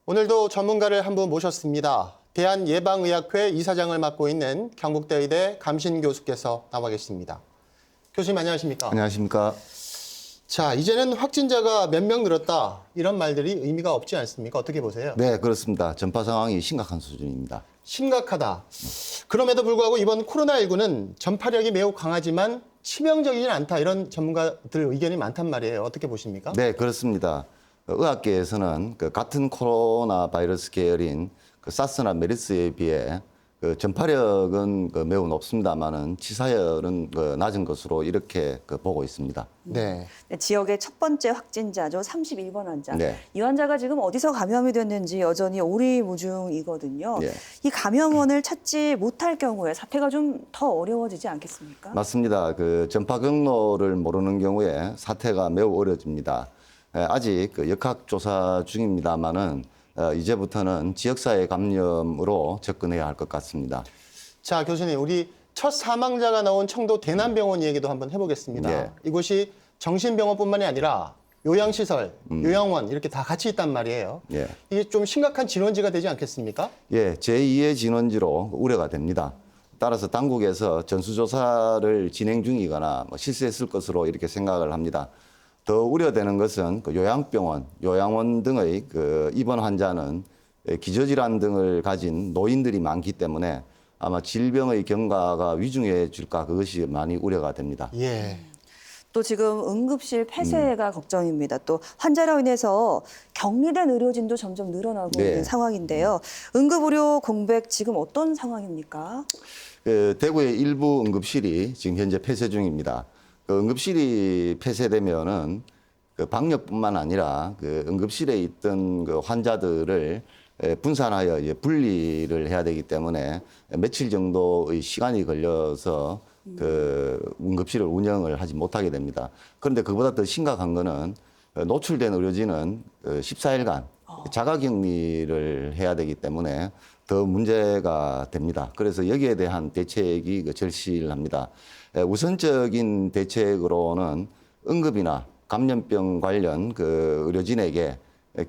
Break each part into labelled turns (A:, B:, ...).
A: 오늘도 전문가를 한 분 모셨습니다. 대한예방의학회 이사장을 맡고 있는 경북대의대 감신 교수께서 나와 계십니다. 교수님 안녕하십니까?
B: 안녕하십니까?
A: 자, 이제는 확진자가 몇 명 늘었다 이런 말들이 의미가 없지 않습니까? 어떻게 보세요?
B: 네, 그렇습니다. 전파 상황이 심각한 수준입니다.
A: 심각하다. 그럼에도 불구하고 이번 코로나19는 전파력이 매우 강하지만 치명적이진 않다 이런 전문가들 의견이 많단 말이에요. 어떻게 보십니까?
B: 네, 그렇습니다. 의학계에서는 같은 코로나 바이러스 계열인 사스나 메르스에 비해 전파력은 매우 높습니다만은 치사율은 낮은 것으로 이렇게 보고 있습니다.
A: 네.
C: 네, 지역의 첫 번째 확진자죠. 31번 환자.
B: 네.
C: 이 환자가 지금 어디서 감염이 됐는지 여전히 오리무중이거든요.
B: 예.
C: 이 감염원을 찾지 못할 경우에 사태가 좀 더 어려워지지 않겠습니까?
B: 맞습니다. 전파 경로를 모르는 경우에 사태가 매우 어려집니다. 아직 역학조사 중입니다만은 이제부터는 지역사회 감염으로 접근해야 할 것 같습니다.
A: 자, 교수님, 우리 첫 사망자가 나온 청도 대남병원 얘기도 한번 해보겠습니다.
B: 네.
A: 이곳이 정신병원뿐만이 아니라 요양시설, 요양원 이렇게 다 같이 있단 말이에요.
B: 예.
A: 이게 좀 심각한 진원지가 되지 않겠습니까?
B: 예, 제2의 진원지로 우려가 됩니다. 따라서 당국에서 전수조사를 진행 중이거나 실시했을 것으로 이렇게 생각을 합니다. 더 우려되는 것은 요양병원, 요양원 등의 입원 환자는 기저질환 등을 가진 노인들이 많기 때문에 아마 질병의 경과가 위중해질까 그것이 많이 우려가 됩니다.
A: 예.
C: 또 지금 응급실 폐쇄가 걱정입니다. 또 환자로 인해서 격리된 의료진도 점점 늘어나고
B: 네.
C: 있는 상황인데요. 응급의료 공백 지금 어떤 상황입니까?
B: 대구의 일부 응급실이 지금 현재 폐쇄 중입니다. 응급실이 폐쇄되면은 방역뿐만 아니라 응급실에 있던 환자들을 분산하여 이제 분리를 해야 되기 때문에 며칠 정도의 시간이 걸려서 응급실을 운영을 하지 못하게 됩니다. 그런데 그보다 더 심각한 거는 노출된 의료진은 14일간 자가격리를 해야 되기 때문에 더 문제가 됩니다. 그래서 여기에 대한 대책이 절실합니다. 우선적인 대책으로는 응급이나 감염병 관련 의료진에게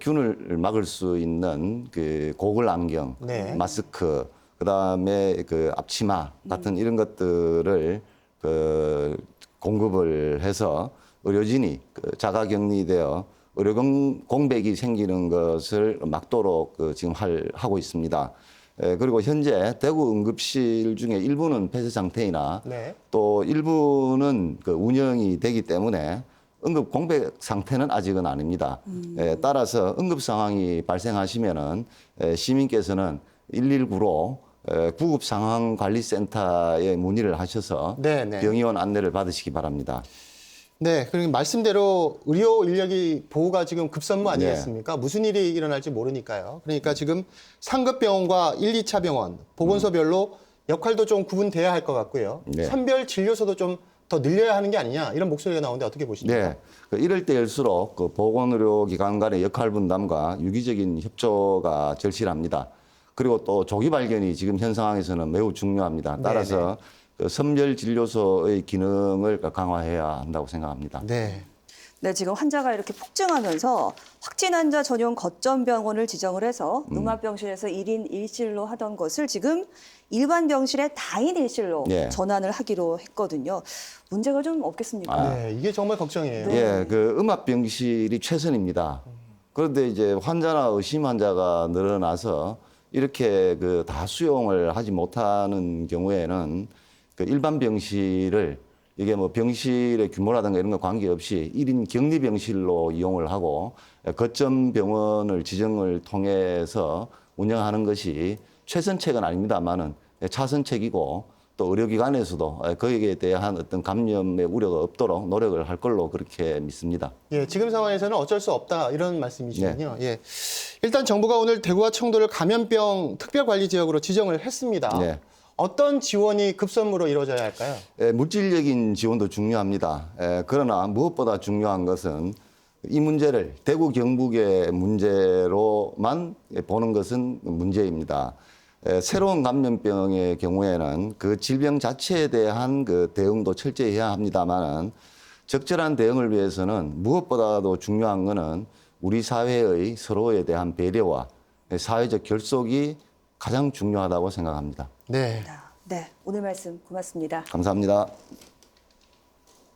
B: 균을 막을 수 있는 고글 안경,
A: 네.
B: 마스크, 그다음에 앞치마 같은 이런 것들을 공급을 해서 의료진이 자가격리되어 의료 공백이 생기는 것을 막도록 지금 하고 있습니다. 그리고 현재 대구 응급실 중에 일부는 폐쇄 상태이나
A: 네.
B: 또 일부는 운영이 되기 때문에 응급 공백 상태는 아직은 아닙니다. 따라서 응급 상황이 발생하시면은 시민께서는 119로 구급 상황 관리센터에 문의를 하셔서
A: 네, 네.
B: 병의원 안내를 받으시기 바랍니다.
A: 네, 그리고 말씀대로 의료 인력이 보호가 지금 급선무 아니겠습니까? 무슨 일이 일어날지 모르니까요. 그러니까 지금 상급 병원과 1, 2차 병원, 보건소별로 역할도 좀 구분돼야 할 것 같고요.
B: 네.
A: 선별 진료소도 좀 더 늘려야 하는 게 아니냐 이런 목소리가 나오는데 어떻게 보십니까?
B: 네, 이럴 때일수록 보건의료기관 간의 역할 분담과 유기적인 협조가 절실합니다. 그리고 또 조기 발견이 지금 현 상황에서는 매우 중요합니다. 따라서 선별 진료소의 기능을 강화해야 한다고 생각합니다.
A: 네.
C: 네, 지금 환자가 이렇게 폭증하면서 확진 환자 전용 거점 병원을 지정을 해서 음압병실에서 1인 1실로 하던 것을 지금 일반 병실에 다인 1실로
B: 예.
C: 전환을 하기로 했거든요. 문제가 좀 없겠습니까?
A: 네, 이게 정말 걱정이에요.
B: 예, 음압병실이 최선입니다. 그런데 이제 환자나 의심 환자가 늘어나서 이렇게 다 수용을 하지 못하는 경우에는 일반 병실을 이게 병실의 규모라든가 이런 거 관계없이 1인 격리 병실로 이용을 하고 거점 병원을 지정을 통해서 운영하는 것이 최선책은 아닙니다만은 차선책이고 또 의료기관에서도 거기에 대한 어떤 감염의 우려가 없도록 노력을 할 걸로 그렇게 믿습니다.
A: 예, 지금 상황에서는 어쩔 수 없다 이런 말씀이시군요. 예. 일단 정부가 오늘 대구와 청도를 감염병 특별관리지역으로 지정을 했습니다.
B: 네.
A: 어떤 지원이 급선무로 이루어져야 할까요?
B: 물질적인 지원도 중요합니다. 그러나 무엇보다 중요한 것은 이 문제를 대구 경북의 문제로만 보는 것은 문제입니다. 새로운 감염병의 경우에는 그 질병 자체에 대한 대응도 철저히 해야 합니다만은 적절한 대응을 위해서는 무엇보다도 중요한 것은 우리 사회의 서로에 대한 배려와 사회적 결속이 가장 중요하다고 생각합니다.
A: 네.
C: 네, 오늘 말씀 고맙습니다.
B: 감사합니다.